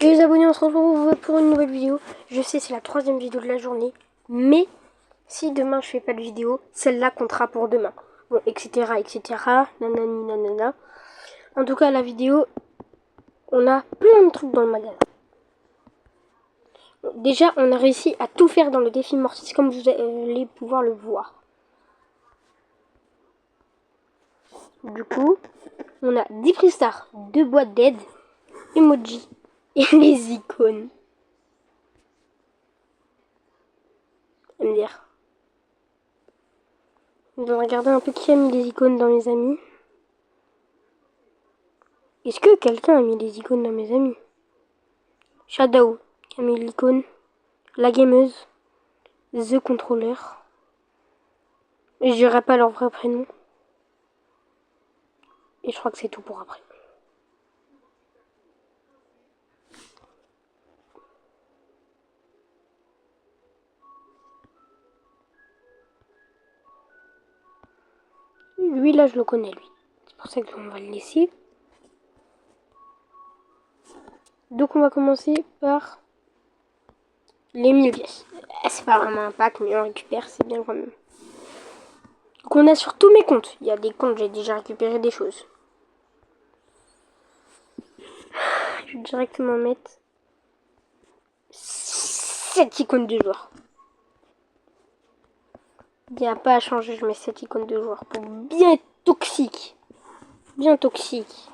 Et les abonnés, on se retrouve pour une nouvelle vidéo. Je sais, c'est la 3e vidéo de la journée. Mais, si demain je fais pas de vidéo, celle-là comptera pour demain. Bon, etc, etc. Nanani, nanana. En tout cas, la vidéo, on a plein de trucs dans le magasin. Bon, déjà, on a réussi à tout faire dans le défi Mortis, comme vous allez pouvoir le voir. Du coup, on a 10 prix stars, 2 boîtes d'aide, emoji et les icônes. MDR. Je vais regarder un peu qui a mis les icônes dans mes amis. Est-ce que quelqu'un a mis des icônes dans mes amis? Shadow qui a mis l'icône. La gameuse. The Controller. Je dirai pas leur vrai prénom. Et je crois que c'est tout pour après. Lui là je le connais lui. C'est pour ça qu'on va le laisser. Donc on va commencer par les 1000 pièces. C'est pas vraiment un pack mais on récupère, c'est bien quand même. Donc on a sur tous mes comptes. Il y a des comptes, j'ai déjà récupéré des choses. Je vais directement mettre 7 icônes de joueurs. Il n'y a pas à changer, je mets 7 icônes de joueurs pour bien être toxique. Bien toxique.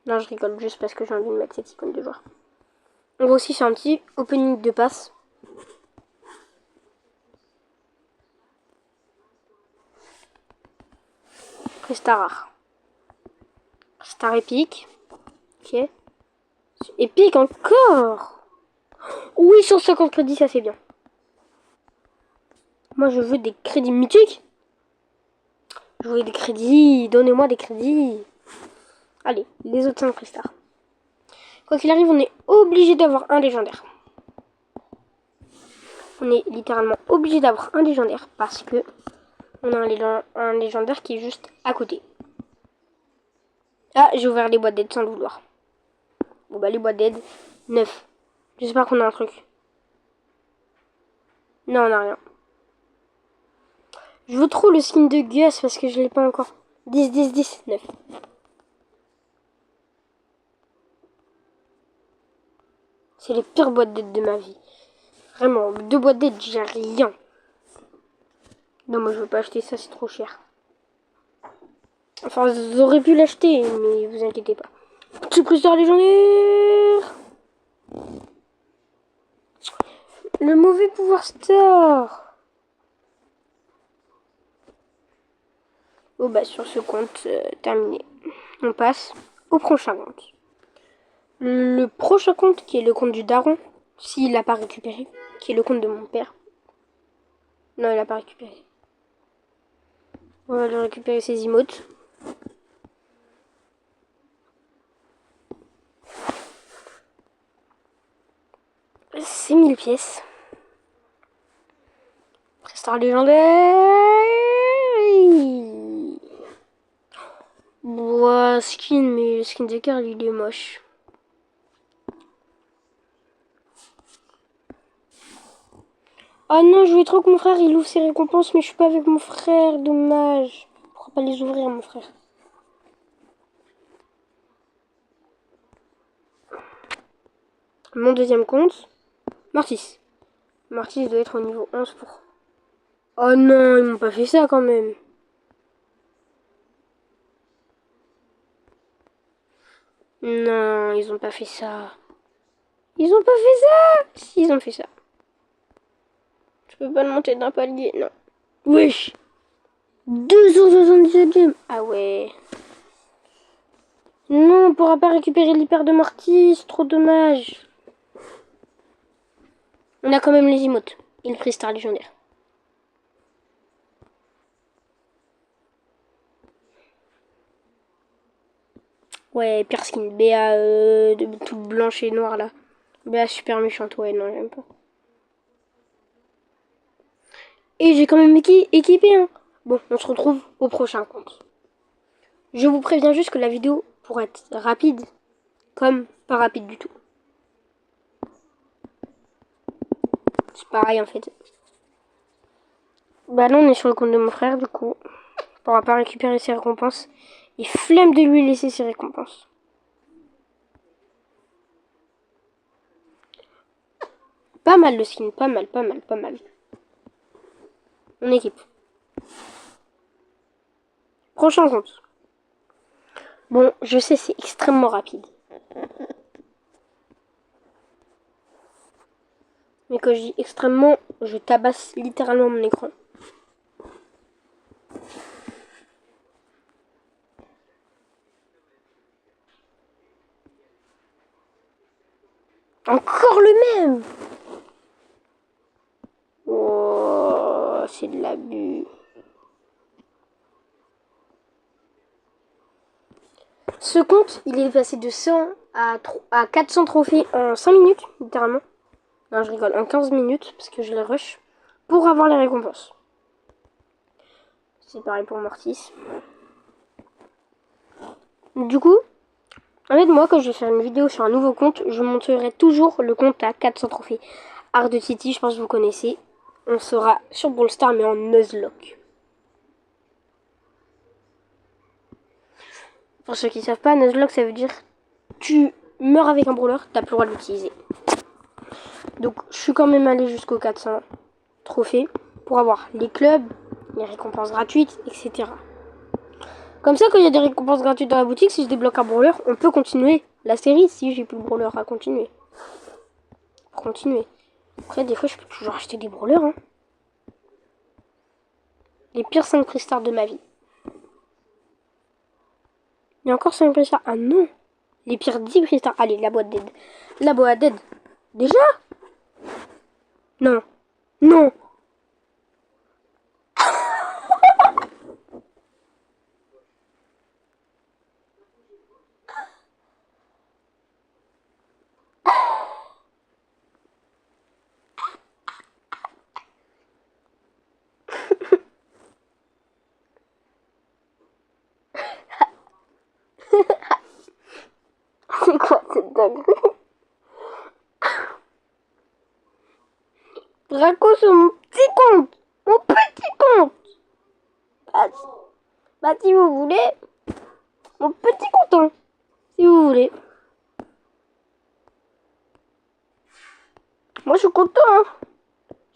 Non, je rigole juste parce que j'ai envie de mettre 7 icônes de joueurs. On va aussi faire un petit opening de passe. Star rare. Star épique. Ok. Épique encore. Oui, 150 crédits, ça c'est bien. Moi, je veux des crédits mythiques. Je veux des crédits. Donnez-moi des crédits. Allez, les autres 5 Prestars. Quoi qu'il arrive, on est obligé d'avoir un légendaire. On est littéralement obligé d'avoir un légendaire parce que on a un légendaire qui est juste à côté. Ah, j'ai ouvert les boîtes d'aide sans le vouloir. Bon bah les boîtes d'aide, 9. J'espère qu'on a un truc. Non, on a rien. Je veux trop le skin de Gus parce que je l'ai pas encore. 10, 10, 10, 9. C'est les pires boîtes d'aide de ma vie. Vraiment, 2 boîtes d'aide, j'ai rien. Non, moi je veux pas acheter ça, c'est trop cher. Enfin, vous aurez pu l'acheter, mais vous inquiétez pas. Petit Prestar légendaire. Le mauvais pouvoir star. Bon bah sur ce compte, terminé. On passe au prochain compte. Le prochain compte qui est le compte du daron, s'il l'a pas récupéré, qui est le compte de mon père. Non, il l'a pas récupéré. On va lui récupérer ses emotes. C'est 1000 pièces. Prestar légendaire. Ouah, skin, mais le skin de Karl il est moche. Ah non, je voulais trop que mon frère il ouvre ses récompenses, mais je suis pas avec mon frère, dommage. Pourquoi pas les ouvrir, mon frère? Mon deuxième compte, Mortis. Mortis doit être au niveau 11 pour... Oh non, ils m'ont pas fait ça quand même. Non, ils ont pas fait ça. Ils ont pas fait ça. Si, ils ont fait ça. Je peux pas le monter d'un palier, non. Wesh. 277 gemmes. Ah ouais. Non, on pourra pas récupérer l'hyper de Mortis. Trop dommage. On a quand même les emotes. Et le freestar légendaire. Ouais, pire skin. BA toute blanche et noire là. BA super méchante. Ouais, non, j'aime pas. Et j'ai quand même équipé, hein. Bon, on se retrouve au prochain compte. Je vous préviens juste que la vidéo pourrait être rapide, comme pas rapide du tout. C'est pareil en fait. Bah là on est sur le compte de mon frère du coup. On pourra pas récupérer ses récompenses. Et flemme de lui laisser ses récompenses. Pas mal le skin, pas mal. Mon équipe. Prochain compte. Bon, je sais, c'est extrêmement rapide. Mais quand je dis extrêmement, je tabasse littéralement mon écran. Encore le même! Oh, c'est de l'abus. Ce compte, il est passé de 100 à 400 trophées en 5 minutes, littéralement. Non, je rigole, en 15 minutes, parce que je les rush, pour avoir les récompenses. C'est pareil pour Mortis. Du coup, en fait, moi, quand je vais faire une vidéo sur un nouveau compte, je montrerai toujours le compte à 400 trophées. Art de City, je pense que vous connaissez. On sera sur Brawl Stars, mais en Nuzlocke. Pour ceux qui ne savent pas, Nuzlocke, ça veut dire tu meurs avec un brawler, t'as plus le droit de l'utiliser. Donc, je suis quand même allé jusqu'aux 400 trophées pour avoir les clubs, les récompenses gratuites, etc. Comme ça, quand il y a des récompenses gratuites dans la boutique, si je débloque un brawler, on peut continuer la série si j'ai plus de brawler à continuer. Pour continuer. Après, des fois, je peux toujours acheter des brawlers. Hein. Les pires 5 prix stars de ma vie. Il y a encore 5 prix stars. Ah non! Les pires 10 prix stars. Allez, la boîte d'aide. La boîte d'aide. Déjà? Non. Non. C'est quoi cette dinguerie? Draco sur mon petit compte. Mon petit compte. Bah si vous voulez. Mon petit compte. Hein, si vous voulez. Moi je suis content. Hein.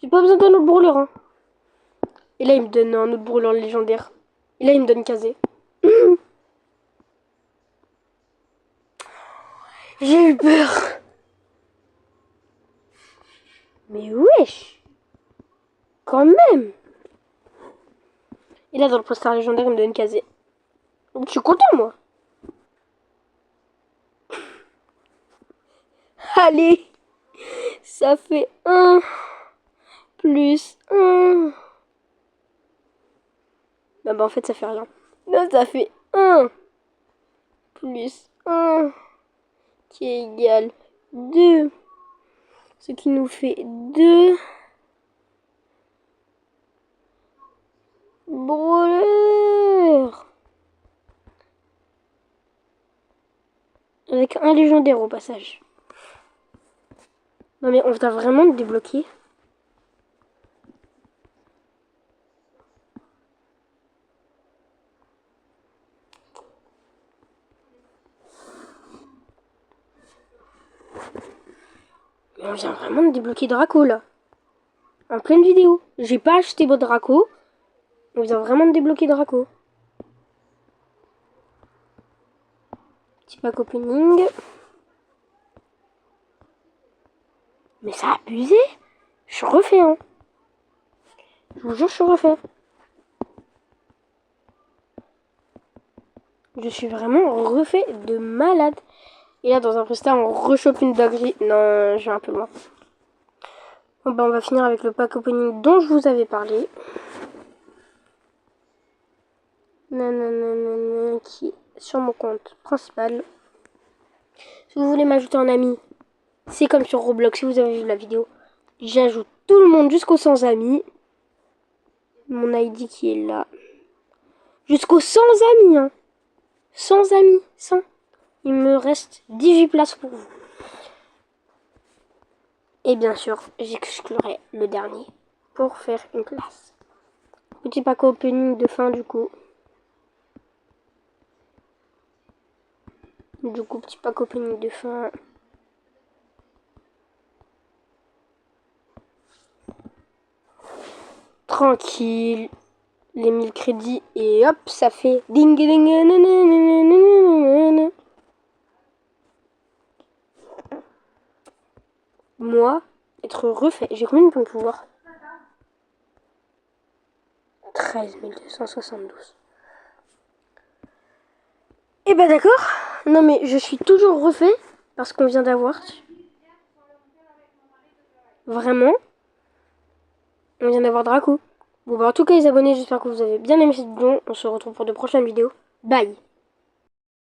J'ai pas besoin d'un autre brûleur. Hein. Et là il me donne un autre brûleur légendaire. Et là il me donne Kazé. J'ai eu peur. Mais wesh. Quand même. Et là dans le poster légendaire il me donne Kazé. Donc je suis content moi. Allez. Ça fait 1 plus 1. Bah en fait ça fait rien. Non, ça fait 1 plus 1 qui est égal 2. Ce qui nous fait 2 brawlers. Avec un légendaire au passage. Non mais on va vraiment le débloquer. Mais on vient vraiment de débloquer Draco là. En pleine vidéo. J'ai pas acheté votre Draco. On vient vraiment de débloquer Draco. Petit pack opening. Mais ça a abusé. Je suis refait hein. Je vous jure je suis refait. Je suis vraiment refait de malade. Et là dans un prestat on rechoppe une dinguerie. Non je vais un peu loin. Bon bah on va finir avec le pack opening dont je vous avais parlé. Nanana, qui est sur mon compte principal. Si vous voulez m'ajouter en ami, c'est comme sur Roblox si vous avez vu la vidéo. J'ajoute tout le monde jusqu'aux 100 amis. Mon ID qui est là. Jusqu'aux 100 amis hein. 100 amis, 100. Il me reste 18 places pour vous. Et bien sûr, j'exclurai le dernier pour faire une place. Petit pack opening de fin du coup. Petit pack opening de fin. Tranquille. Les 1000 crédits et hop, ça fait ding ding. Moi, être refait. J'ai combien de points de pouvoir? 13 272. Et bah d'accord. Non mais je suis toujours refait parce qu'on vient d'avoir. Vraiment. On vient d'avoir Draco. Bon bah en tout cas les abonnés, j'espère que vous avez bien aimé cette vidéo. On se retrouve pour de prochaines vidéos. Bye.